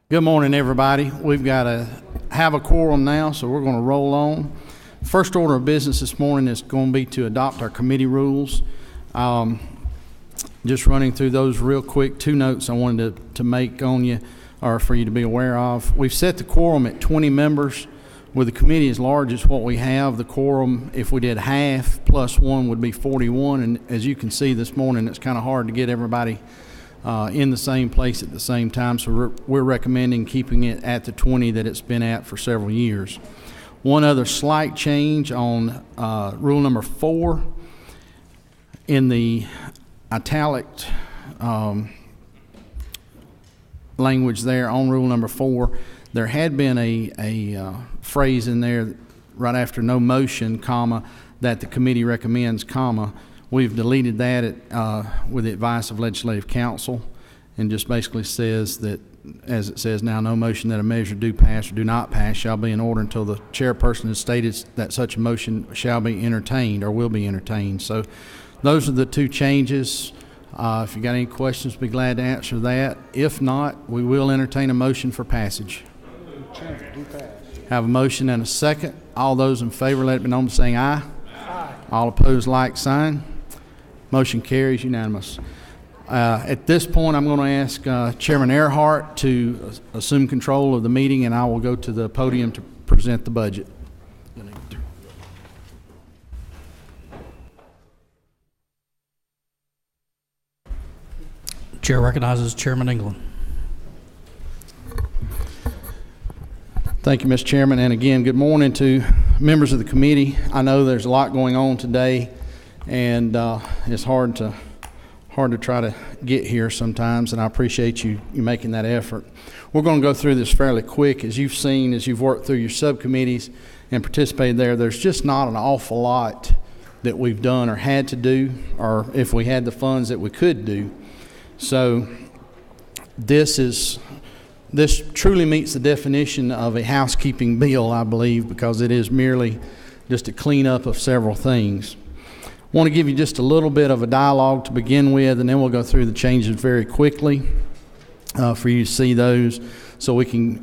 Good morning, everybody. We've got to have a quorum now, so we're going to roll on. First order of business this morning is going to be to adopt our committee rules. Just running through those real quick, two notes I wanted to make on you, or for you to be aware of. We've set the quorum at 20 members. With a committee as large as what we have, the quorum, if we did half plus one, would be 41. And as you can see this morning, it's kind of hard to get everybody in the same place at the same time, so we're recommending keeping it at the 20 that it's been at for several years. One other slight change on rule number 4, in the italic language there on rule number 4, there had been a phrase in there right after no motion, comma, that the committee recommends, comma. We've deleted that with the advice of legislative counsel, and just basically says that, as it says now, no motion that a measure do pass or do not pass shall be in order until the chairperson has stated that such a motion shall be entertained or will be entertained. So those are the two changes. If you got any questions, be glad to answer that. If not, we will entertain a motion for passage. Have a motion and a second. All those in favor, let it be known by saying aye. Aye. All opposed, like sign. Motion carries unanimous. At this point, I'm going to ask Chairman Earhart to assume control of the meeting, and I will go to the podium to present the budget. Chair recognizes Chairman England. Thank you, Mr. Chairman, and again, good morning to members of the committee. I know there's a lot going on today, and it's hard to try to get here sometimes, and I appreciate you making that effort. We're going to go through this fairly quick. As you've seen, as you've worked through your subcommittees and participated there, there's just not an awful lot that we've done or had to do, or if we had the funds that we could do. So this truly meets the definition of a housekeeping bill, I believe, because it is merely just a cleanup of several things. I want to give you just a little bit of a dialogue to begin with, and then we'll go through the changes very quickly for you to see those, so we can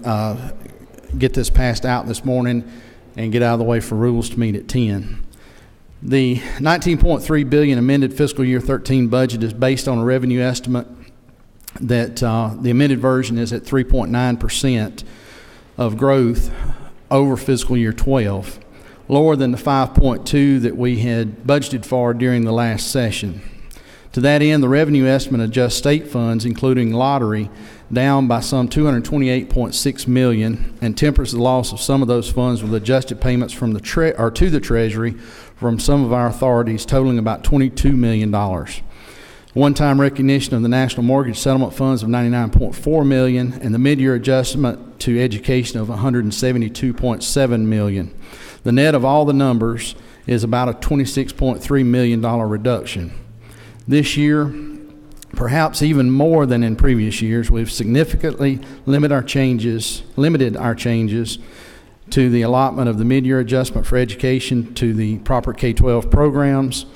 get this passed out this morning and get out of the way for rules to meet at 10. The $19.3 billion amended fiscal year 13 budget is based on a revenue estimate that the amended version is at 3.9% of growth over fiscal year 12, lower than the 5.2 that we had budgeted for during the last session. To that end, the revenue estimate adjusts state funds, including lottery, down by some $228.6 million, and tempers the loss of some of those funds with adjusted payments from to the Treasury from some of our authorities, totaling about $22 million. One-time recognition of the National Mortgage Settlement Funds of $99.4 million, and the mid-year adjustment to education of $172.7 million. The net of all the numbers is about a $26.3 million reduction. This year, perhaps even more than in previous years, we've significantly limited our changes to the allotment of the mid-year adjustment for education to the proper K-12 programs,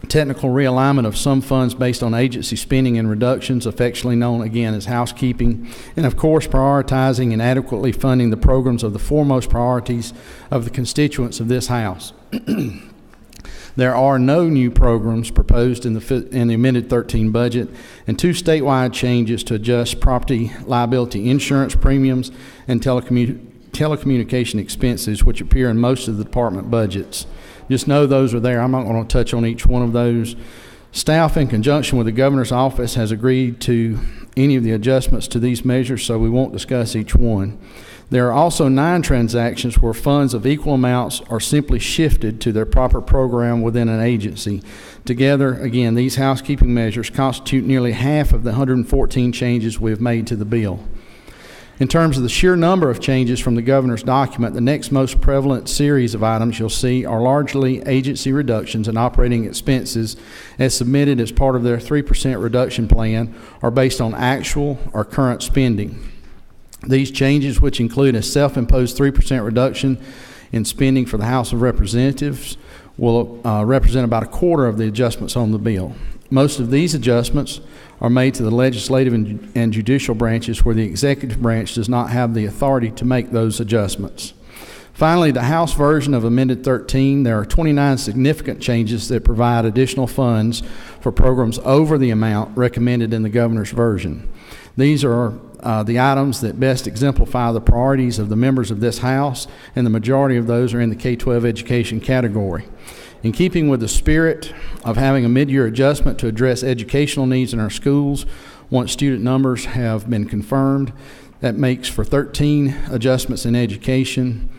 technical realignment of some funds based on agency spending and reductions, affectionately known again as housekeeping, and of course prioritizing and adequately funding the programs of the foremost priorities of the constituents of this House. There are no new programs proposed in the amended 13 budget, and 2 statewide changes to adjust property liability insurance premiums and telecommunication expenses, which appear in most of the department budgets. Just know those are there. I'm not going to touch on each one of those. Staff, in conjunction with the governor's office, has agreed to any of the adjustments to these measures, so we won't discuss each one. There are also 9 transactions where funds of equal amounts are simply shifted to their proper program within an agency. Together, again, these housekeeping measures constitute nearly half of the 114 changes we have made to the bill. In terms of the sheer number of changes from the governor's document, the next most prevalent series of items you'll see are largely agency reductions in operating expenses as submitted as part of their 3% reduction plan or based on actual or current spending. These changes, which include a self-imposed 3% reduction in spending for the House of Representatives, will represent about a quarter of the adjustments on the bill. Most of these adjustments are made to the legislative and judicial branches, where the executive branch does not have the authority to make those adjustments. Finally, the House version of Amended 13, there are 29 significant changes that provide additional funds for programs over the amount recommended in the governor's version. These are the items that best exemplify the priorities of the members of this House, and the majority of those are in the K-12 education category. In keeping with the spirit of having a mid-year adjustment to address educational needs in our schools, once student numbers have been confirmed, that makes for 13 adjustments in education,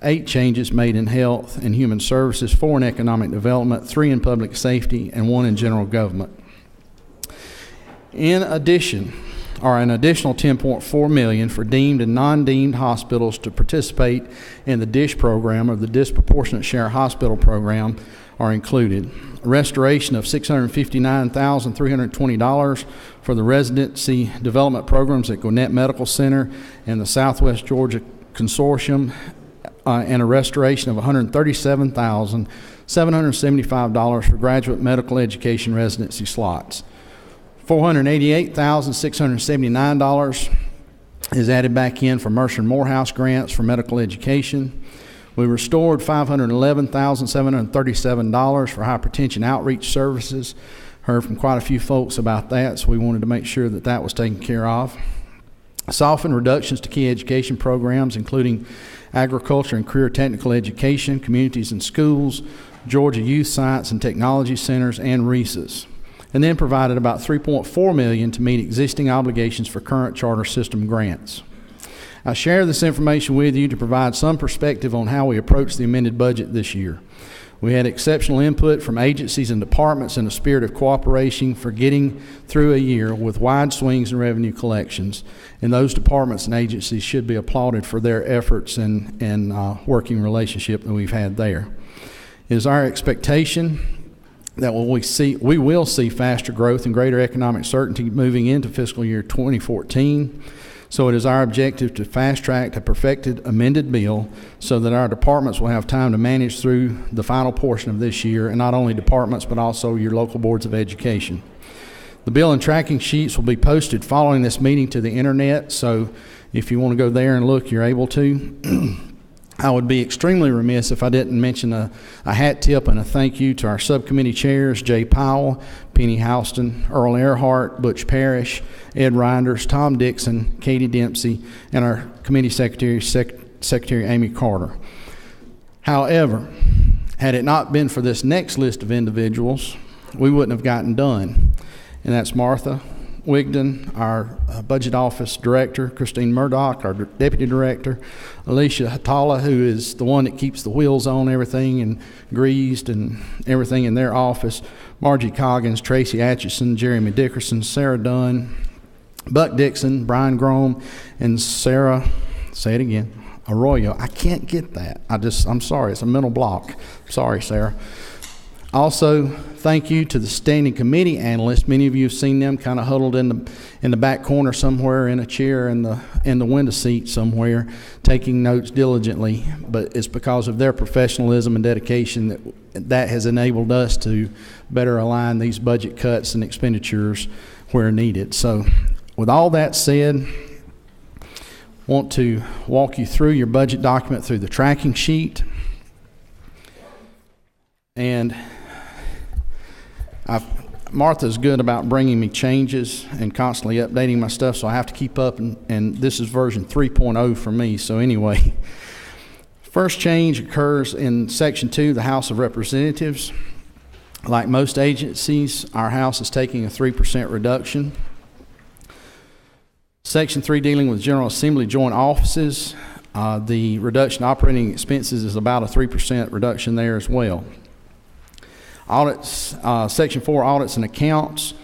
8 changes made in health and human services, 4 in economic development, 3 in public safety, and 1 in general government. In addition, or an additional $10.4 million for deemed and non-deemed hospitals to participate in the DSH program, or the Disproportionate Share Hospital program, are included. Restoration of $659,320 for the residency development programs at Gwinnett Medical Center and the Southwest Georgia Consortium, and a restoration of $137,775 for graduate medical education residency slots. $488,679 is added back in for Mercer and Morehouse grants for medical education. We restored $511,737 for hypertension outreach services. Heard from quite a few folks about that, so we wanted to make sure that that was taken care of. Softened reductions to key education programs, including agriculture and career technical education, communities and schools, Georgia Youth Science and Technology Centers, and RESAs. And then provided about $3.4 million to meet existing obligations for current charter system grants. I share this information with you to provide some perspective on how we approach the amended budget this year. We had exceptional input from agencies and departments in a spirit of cooperation for getting through a year with wide swings in revenue collections, and those departments and agencies should be applauded for their efforts and working relationship that we've had there. It is our expectation that we will see faster growth and greater economic certainty moving into fiscal year 2014. So it is our objective to fast-track a perfected amended bill so that our departments will have time to manage through the final portion of this year, and not only departments but also your local boards of education. The bill and tracking sheets will be posted following this meeting to the internet, so if you want to go there and look, you're able to. I would be extremely remiss if I didn't mention a hat tip and a thank you to our subcommittee chairs, Jay Powell, Penny Houston, Earl Earhart, Butch Parrish, Ed Reinders, Tom Dixon, Katie Dempsey, and our committee secretary, Secretary Amy Carter. However, had it not been for this next list of individuals, we wouldn't have gotten done. And that's Martha Wigdon, our budget office director, Christine Murdoch, our deputy director, Alicia Hatala, who is the one that keeps the wheels on everything and greased and everything in their office, Margie Coggins, Tracy Atchison, Jeremy Dickerson, Sarah Dunn, Buck Dixon, Brian Grome, and Sarah, say it again, Arroyo. I can't get that. I'm sorry, it's a mental block. Sorry, Sarah. Also, thank you to the standing committee analysts. Many of you have seen them kind of huddled in the back corner somewhere in a chair in the window seat somewhere, taking notes diligently. But it's because of their professionalism and dedication that has enabled us to better align these budget cuts and expenditures where needed. So, with all that said, I want to walk you through your budget document through the tracking sheet. And Martha's good about bringing me changes and constantly updating my stuff, so I have to keep up, and this is version 3.0 for me. So anyway, first change occurs in Section 2, the House of Representatives. Like most agencies, our House is taking a 3% reduction. Section 3, dealing with General Assembly joint offices, the reduction in operating expenses is about a 3% reduction there as well. Audits, Section 4, audits and accounts,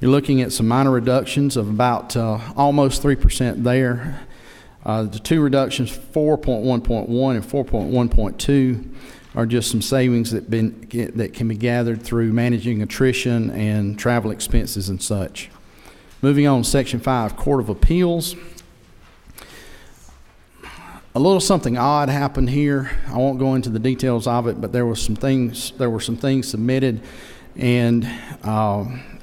you're looking at some minor reductions of about almost 3% there. The two reductions, 4.1.1 and 4.1.2, are just some savings that can be gathered through managing attrition and travel expenses and such. Moving on, Section 5, Court of Appeals. A little something odd happened here. I won't go into the details of it, but there were some things submitted, and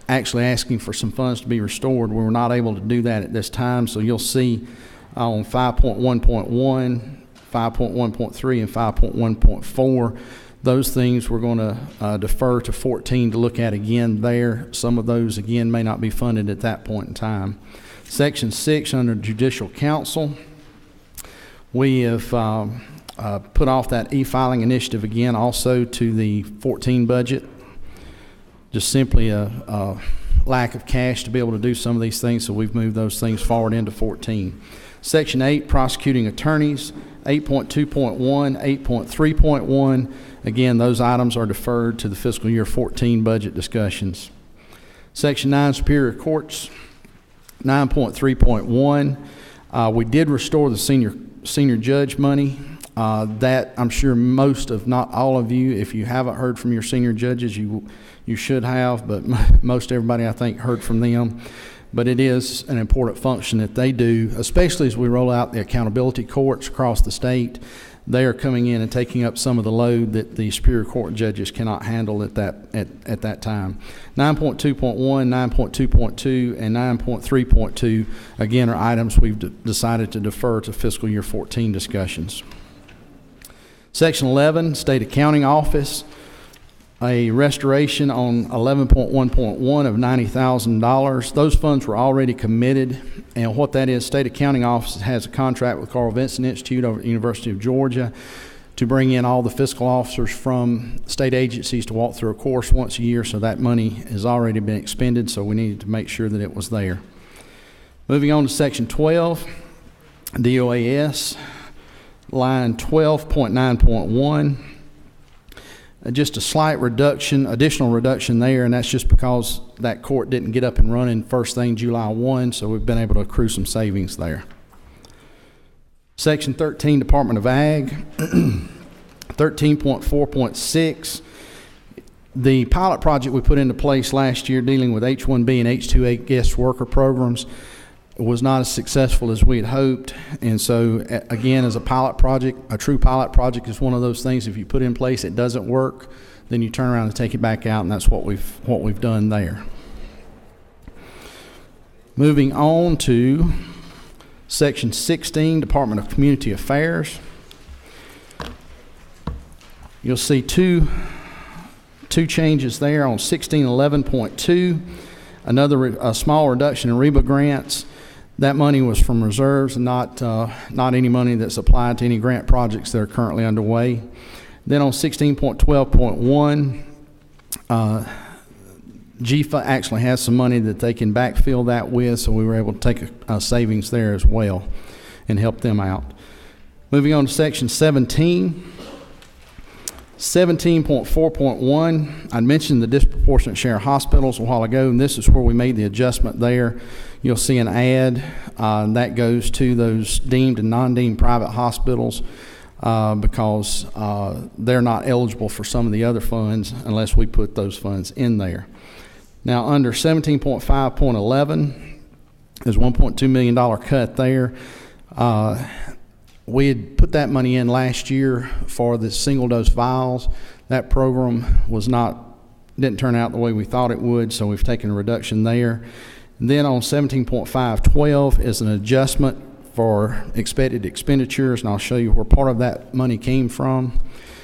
actually asking for some funds to be restored. We were not able to do that at this time, so you'll see on 5.1.1, 5.1.3, and 5.1.4, those things we're going to defer to 14 to look at again there. Some of those, again, may not be funded at that point in time. Section 6, under Judicial Council, we have put off that e-filing initiative again also to the 14 budget. Just simply a lack of cash to be able to do some of these things, so we've moved those things forward into 14. Section 8, prosecuting attorneys, 8.2.1, 8.3.1. Again, those items are deferred to the fiscal year 14 budget discussions. Section 9, superior courts, 9.3.1. We did restore the senior judge money. That I'm sure most, if not all of you, if you haven't heard from your senior judges, you should have, but most everybody, I think, heard from them. But it is an important function that they do, especially as we roll out the accountability courts across the state. They are coming in and taking up some of the load that the superior court judges cannot handle at that time. 9.2.1, 9.2.2, and 9.3.2, again, are items we've decided to defer to fiscal year 14 discussions. Section 11, State Accounting Office, a restoration on 11.1.1 of $90,000. Those funds were already committed, and what that is, State Accounting Office has a contract with Carl Vinson Institute over at the University of Georgia to bring in all the fiscal officers from state agencies to walk through a course once a year, so that money has already been expended, so we needed to make sure that it was there. Moving on to Section 12, DOAS, line 12.9.1. Just a slight reduction, additional reduction there, and that's just because that court didn't get up and running first thing July 1, so we've been able to accrue some savings there. Section 13, Department of Ag, 13.4.6. The pilot project we put into place last year dealing with H-1B and H-2A guest worker programs was not as successful as we had hoped, and so again, as a pilot project, a true pilot project is one of those things, if you put in place it doesn't work, then you turn around and take it back out, and that's what we've done there. Moving on to Section 16, Department of Community Affairs. You'll see two changes there on 1611.2, a small reduction in REBA grants. That money was from reserves and not any money that's applied to any grant projects that are currently underway. Then on 16.12.1, GFA actually has some money that they can backfill that with, so we were able to take a savings there as well and help them out. Moving on to Section 17. 17.4.1, I mentioned the disproportionate share of hospitals a while ago, and this is where we made the adjustment there. You'll see an add that goes to those deemed and non-deemed private hospitals because they're not eligible for some of the other funds unless we put those funds in there. Now, under 17.5.11, there's a $1.2 million cut there. We had put that money in last year for the single-dose vials. That program didn't turn out the way we thought it would, so we've taken a reduction there. And then on 17.5.12 is an adjustment for expected expenditures, and I'll show you where part of that money came from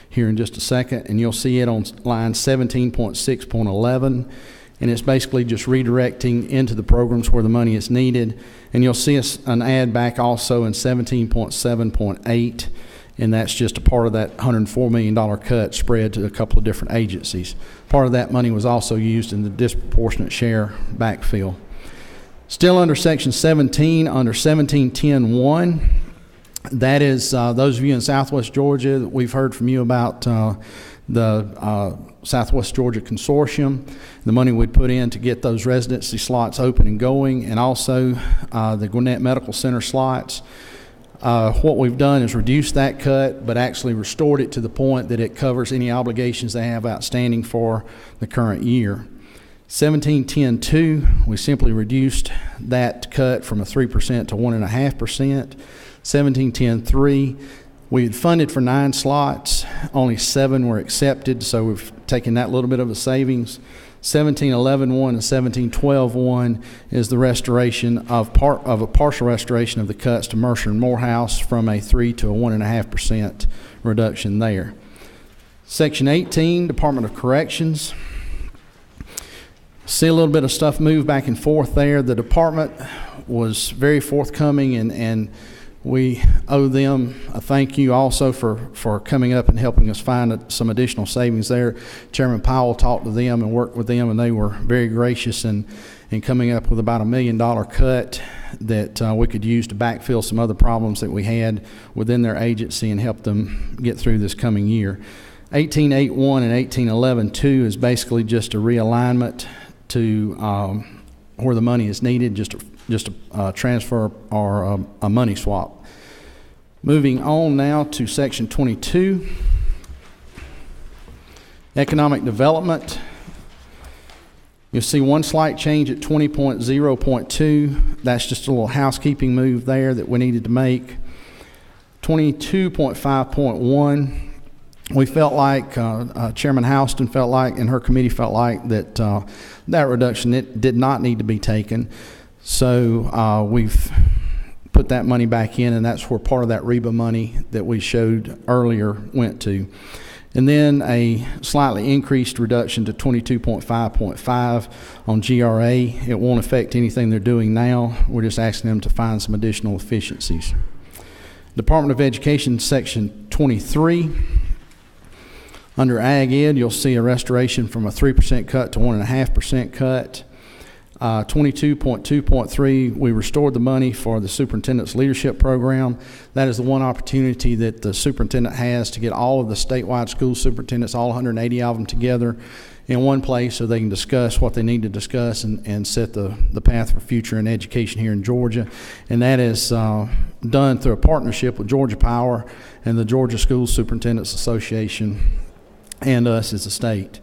here in just a second, and you'll see it on line 17.6.11. And it's basically just redirecting into the programs where the money is needed. And you'll see an add back also in 17.7.8, and that's just a part of that $104 million cut spread to a couple of different agencies. Part of that money was also used in the disproportionate share backfill. Still under Section 17, under 17.10.1, that is those of you in Southwest Georgia, we've heard from you about the Southwest Georgia Consortium, the money we'd put in to get those residency slots open and going, and also the Gwinnett Medical Center slots. What we've done is reduce that cut, but actually restored it to the point that it covers any obligations they have outstanding for the current year. 17.10.2, we simply reduced that cut from a 3% to 1.5%. 17.10.3, we had funded for 9 slots, only 7 were accepted, so we've taking that little bit of a savings. 1711-1 and 1712-1 is the restoration of a partial restoration of the cuts to Mercer and Morehouse from a 3 to a 1.5% reduction there. Section 18, Department of Corrections. See a little bit of stuff move back and forth there. The department was very forthcoming, and we owe them a thank you also for coming up and helping us find some additional savings there. Chairman Powell talked to them and worked with them, and they were very gracious in coming up with about $1 million cut that we could use to backfill some other problems that we had within their agency and help them get through this coming year. 1881 and 1811-2 is basically just a realignment to where the money is needed, just a transfer or a money swap. Moving on now to section 22, economic development. You'll see one slight change at 20.0.2. That's just a little housekeeping move there that we needed to make. 22.5.1. We felt like, Chairman Houston felt like, and her committee felt like that that reduction did not need to be taken. So we've put that money back in, and that's where part of that REBA money that we showed earlier went to. And then a slightly increased reduction to 22.5.5 on GRA. It won't affect anything they're doing now. We're just asking them to find some additional efficiencies. Department of Education, section 23. Under Ag Ed, you'll see a restoration from a 3% cut to 1.5% cut. 22.2.3, we restored the money for the superintendent's leadership program. That is the one opportunity that the superintendent has to get all of the statewide school superintendents, all 180 of them, together in one place so they can discuss what they need to discuss and set the path for future in education here in Georgia. And that is done through a partnership with Georgia Power and the Georgia School Superintendents Association and us as a state.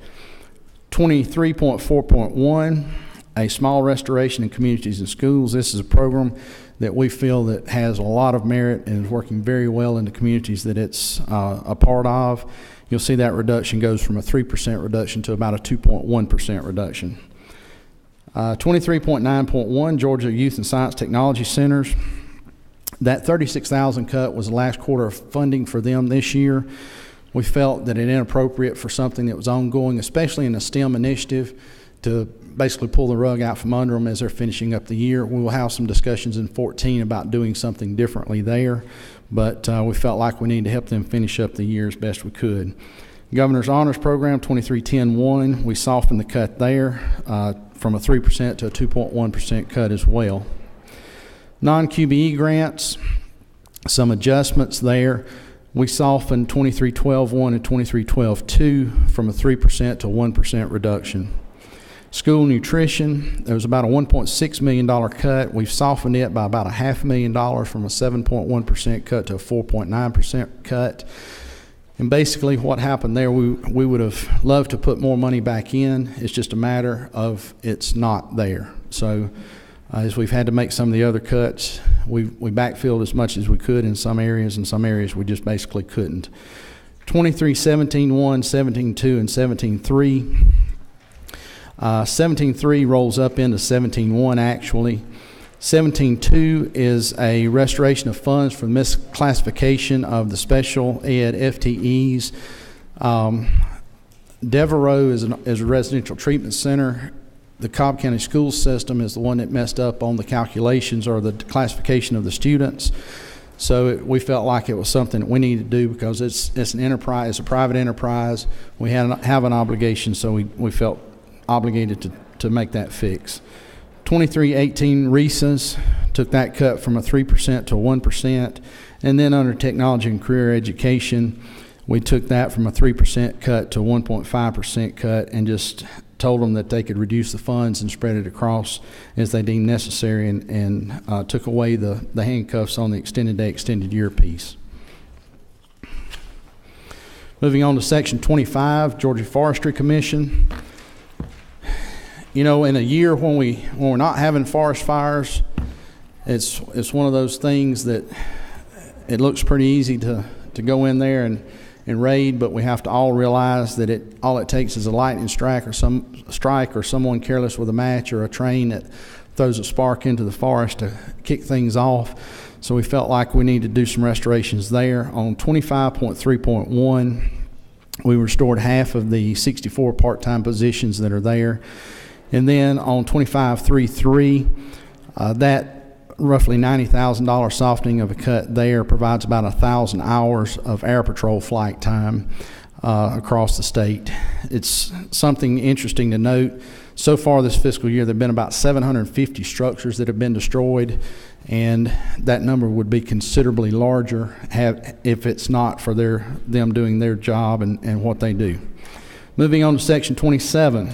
23.4.1, a small restoration in communities and schools. This is a program that we feel that has a lot of merit and is working very well in the communities that it's a part of. You'll see that reduction goes from a 3% reduction to about a 2.1% reduction. 23.9.1, Georgia Youth and Science Technology Centers. That $36,000 cut was the last quarter of funding for them this year. We felt that it inappropriate for something that was ongoing, especially in the STEM initiative, to basically pull the rug out from under them as they're finishing up the year. We will have some discussions in 14 about doing something differently there, but we felt like we needed to help them finish up the year as best we could. Governor's Honors Program, 23.10.1, we softened the cut there from a 3% to a 2.1% cut as well. Non-QBE grants, some adjustments there. We softened 23.12.1 and 23.12.2 from a 3% to 1% reduction. School nutrition, there was about a $1.6 million cut. We've softened it by about $500,000 from a 7.1% cut to a 4.9% cut. And basically what happened there, we would have loved to put more money back in. It's just a matter of it's not there. So as we've had to make some of the other cuts, we backfilled as much as we could in some areas. In some areas we just basically couldn't. 23.17.1, 17.2, and 17.3. 17.3 rolls up into 17.1 actually. 17.2 is a restoration of funds for misclassification of the special ed FTEs. Devereaux is a residential treatment center. The Cobb County school system is the one that messed up on the calculations or the classification of the students. So we felt like it was something that we needed to do because it's an enterprise, it's a private enterprise. We have an obligation, so we felt obligated to make that fix. 23.18 RESAs took that cut from a 3% to 1%. And then under technology and career education, we took that from a 3% cut to 1.5% cut and just told them that they could reduce the funds and spread it across as they deemed necessary and took away the handcuffs on the extended day, extended year piece. Moving on to section 25, Georgia Forestry Commission. You know, in a year when we're not having forest fires, it's one of those things that it looks pretty easy to go in there and raid, but we have to all realize that all it takes is a lightning strike or someone careless with a match or a train that throws a spark into the forest to kick things off. So we felt like we needed to do some restorations there. On 25.3.1, we restored half of the 64 part-time positions that are there. And then on 25.3.3, that roughly $90,000 softening of a cut there provides about 1,000 hours of air patrol flight time across the state. It's something interesting to note. So far this fiscal year, there have been about 750 structures that have been destroyed, and that number would be considerably larger if it's not for them doing their job and what they do. Moving on to section 27.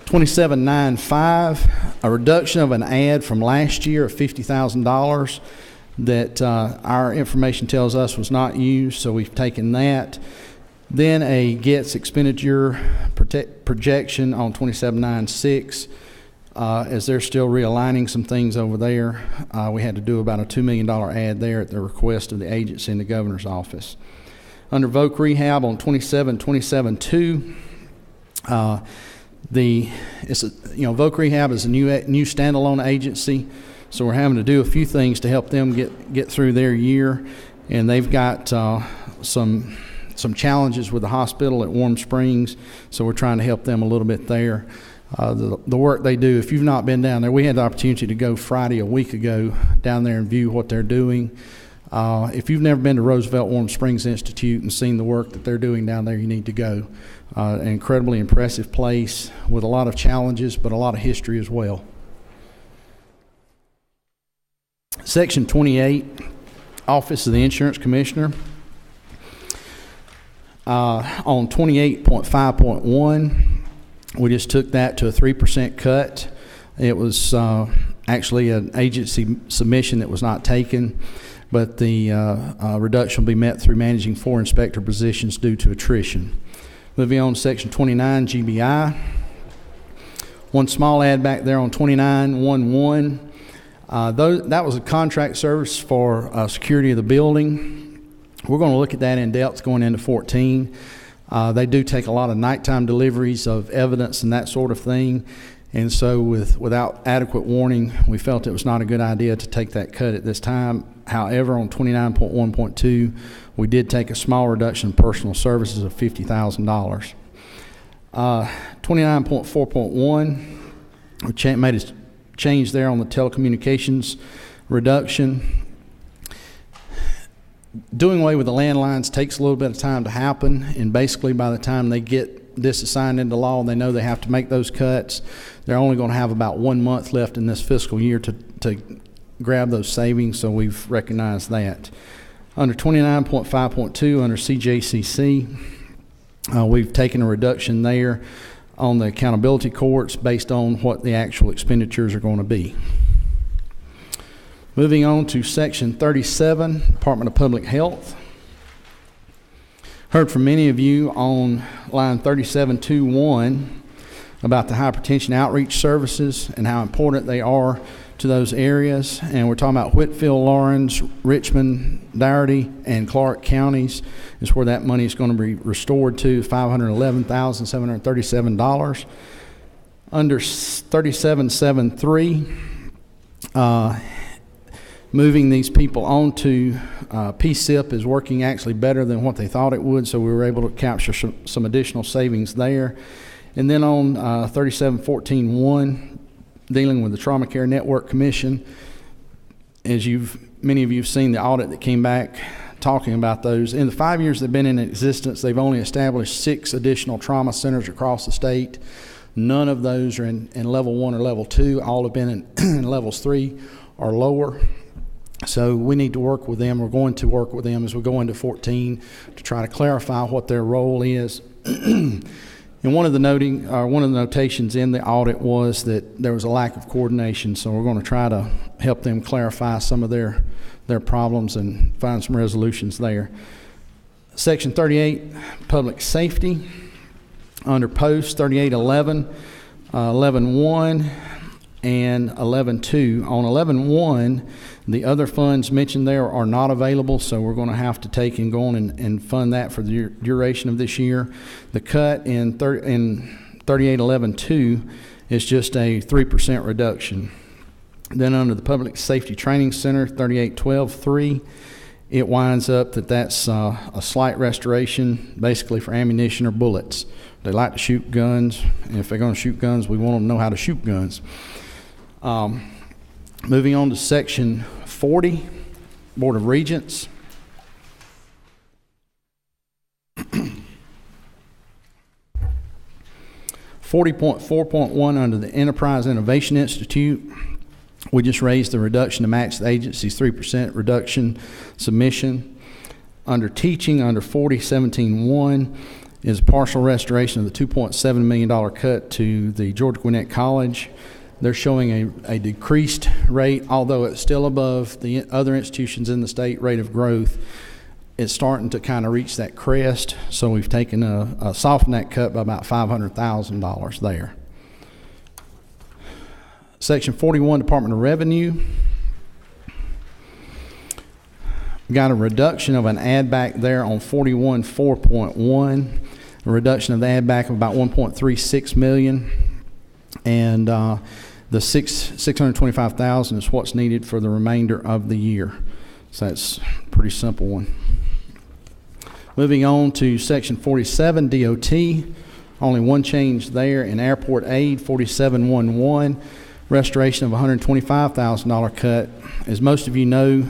2795, a reduction of an ad from last year of $50,000 that our information tells us was not used, so we've taken that. Then a GETS expenditure projection on 2796, as they're still realigning some things over there. We had to do about a $2 million ad there at the request of the agency in the governor's office. Under VOC Rehab on 27.2, VOC Rehab is a new standalone agency, so we're having to do a few things to help them get through their year, and they've got some challenges with the hospital at Warm Springs, so we're trying to help them a little bit there. The work they do, if you've not been down there, we had the opportunity to go Friday a week ago down there and view what they're doing. If you've never been to Roosevelt Warm Springs Institute and seen the work that they're doing down there, you need to go. An incredibly impressive place with a lot of challenges, but a lot of history as well. Section 28, Office of the Insurance Commissioner. On 28.5.1, we just took that to a 3% cut. It was actually an agency submission that was not taken, but the reduction will be met through managing 4 inspector positions due to attrition. Moving on to section 29, GBI. One small add back there on 29.11. That was a contract service for security of the building. We're going to look at that in depth going into 14. They do take a lot of nighttime deliveries of evidence and that sort of thing. And so without adequate warning, we felt it was not a good idea to take that cut at this time. However, on 29.1.2, we did take a small reduction in personal services of $50,000. 29.4.1, we made a change there on the telecommunications reduction. Doing away with the landlines takes a little bit of time to happen, and basically by the time they get this assigned into law and they know they have to make those cuts, they're only going to have about 1 month left in this fiscal year to grab those savings, so we've recognized that. Under 29.5.2, under CJCC, we've taken a reduction there on the accountability courts based on what the actual expenditures are going to be. Moving on to section 37, Department of Public Health. Heard from many of you on line 37.2.1 about the hypertension outreach services and how important they are to those areas. And we're talking about Whitfield, Lawrence, Richmond, Dougherty, and Clark counties is where that money is going to be restored to, $511,737. Under 37.7.3, moving these people onto PSIP is working actually better than what they thought it would, so we were able to capture some additional savings there. And then on 37.14.1, dealing with the Trauma Care Network Commission, as many of you have seen the audit that came back talking about those. In the 5 years they've been in existence, they've only established 6 additional trauma centers across the state. None of those are in level 1 or level 2. All have been in levels 3 or lower. So we need to work with them. We're going to work with them as we go into 14 to try to clarify what their role is. And one of the notations in the audit was that there was a lack of coordination. So we're going to try to help them clarify some of their problems and find some resolutions there. Section 38, Public Safety. Under Post 3811, 11.1. and 11.2. On 11.1, the other funds mentioned there are not available, so we're going to have to take and go on and fund that for the duration of this year. The cut in 38.11.2 is just a 3% reduction. Then under the Public Safety Training Center, 38.12.3, it winds up that's a slight restoration, basically for ammunition or bullets. They like to shoot guns, and if they're going to shoot guns, we want them to know how to shoot guns. Moving on to section 40, Board of Regents. $40.4.1 under the Enterprise Innovation Institute. We just raised the reduction to match the agency's 3% reduction submission. Under teaching, under 40.17.1 is partial restoration of the $2.7 million cut to the Georgia Gwinnett College. They're showing a decreased rate, although it's still above the other institutions in the state rate of growth. It's starting to kind of reach that crest, so we've taken softened that cut by about $500,000 there. Section 41, Department of Revenue. We got a reduction of an add back there on 41.4.1, a reduction of the add back of about $1.36 million, and the $625,000 is what's needed for the remainder of the year. So that's a pretty simple one. Moving on to section 47, DOT. Only one change there in airport aid, 47.11, restoration of $125,000 cut. As most of you know,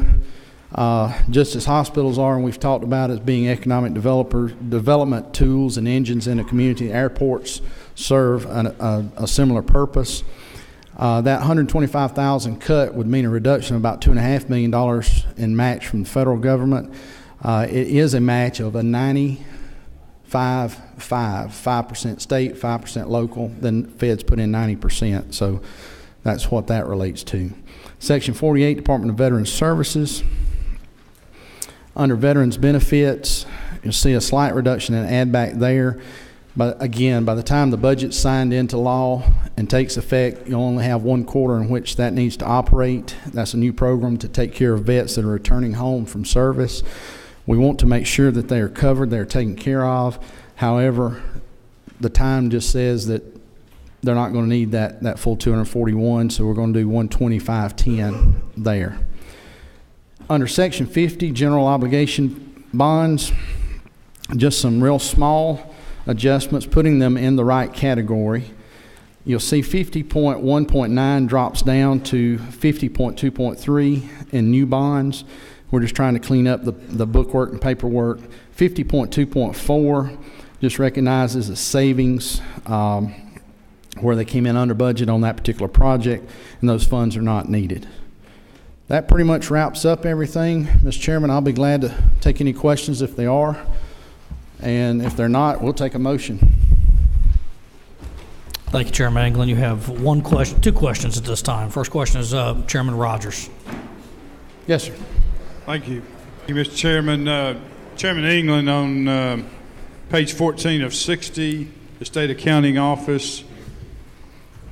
just as hospitals are, and we've talked about as being economic development tools and engines in a community, airports serve a similar purpose. That $125,000 cut would mean a reduction of about $2.5 million in match from the federal government. It is a match of a 5% state, 5% local, then feds put in 90%. So that's what that relates to. Section 48, Department of Veterans Services. Under veterans benefits, you'll see a slight reduction in add back there. But again, by the time the budget's signed into law and takes effect, you'll only have 1 quarter in which that needs to operate. That's a new program to take care of vets that are returning home from service. We want to make sure that they are covered, they're taken care of. However, the time just says that they're not going to need that full 241, so we're going to do 125.10 there. Under section 50, general obligation bonds, just some real small adjustments, putting them in the right category. You'll see 50.1.9 drops down to 50.2.3 in new bonds. We're just trying to clean up the bookwork and paperwork. 50.2.4 just recognizes a savings where they came in under budget on that particular project, and those funds are not needed. That pretty much wraps up everything. Mr. Chairman, I'll be glad to take any questions if they are, and if they're not, we'll take a motion. Thank you, Chairman England. You have two questions at this time. First question is Chairman Rogers. Yes, sir. Thank you. Thank you, Mr. Chairman. Chairman England, on page 14 of 60, the State Accounting Office,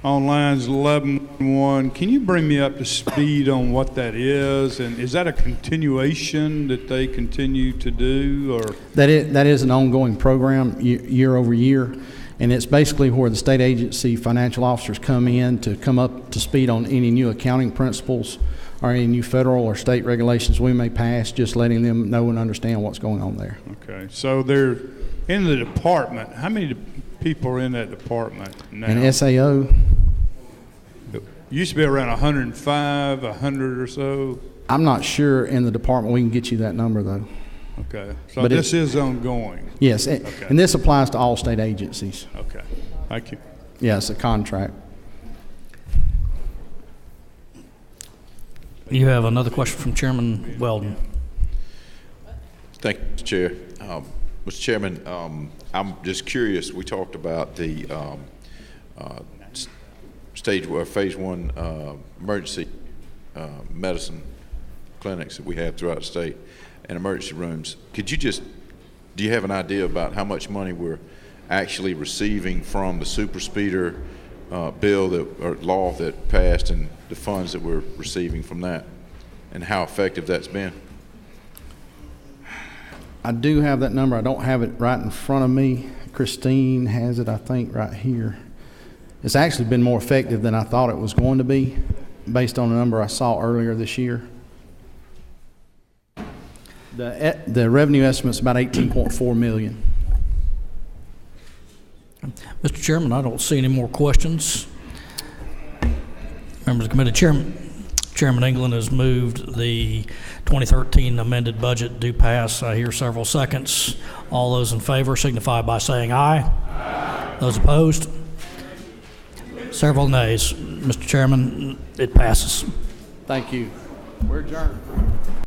on lines 11.1, can you bring me up to speed on what that is? And is that a continuation that they continue to do? Or that is an ongoing program year over year. And it's basically where the state agency financial officers come in to come up to speed on any new accounting principles or any new federal or state regulations we may pass, just letting them know and understand what's going on there. Okay, so they're in the department. How many people are in that department now? And SAO? It used to be around 105, 100 or so. I'm not sure in the department. We can get you that number, though. Okay, so this is ongoing. Yes, okay. And this applies to all state agencies. Okay, thank you. Yeah, it's a contract. You have another question from Chairman Weldon. Thank you, Mr. Chair. Mr. Chairman, I'm just curious. We talked about the phase 1 emergency medicine clinics that we have throughout the state and emergency rooms. Do you have an idea about how much money we're actually receiving from the super speeder bill or law that passed and the funds that we're receiving from that, and how effective that's been? I do have that number. I don't have it right in front of me. Christine has it, I think, right here. It's actually been more effective than I thought it was going to be, based on the number I saw earlier this year. The revenue estimate's about 18.4 million. Mr. Chairman, I don't see any more questions. Members of the committee, Chairman England has moved the 2013 amended budget do pass. I hear several seconds. All those in favor signify by saying aye. Aye. Those opposed? Several nays. Mr. Chairman, it passes. Thank you. We're adjourned.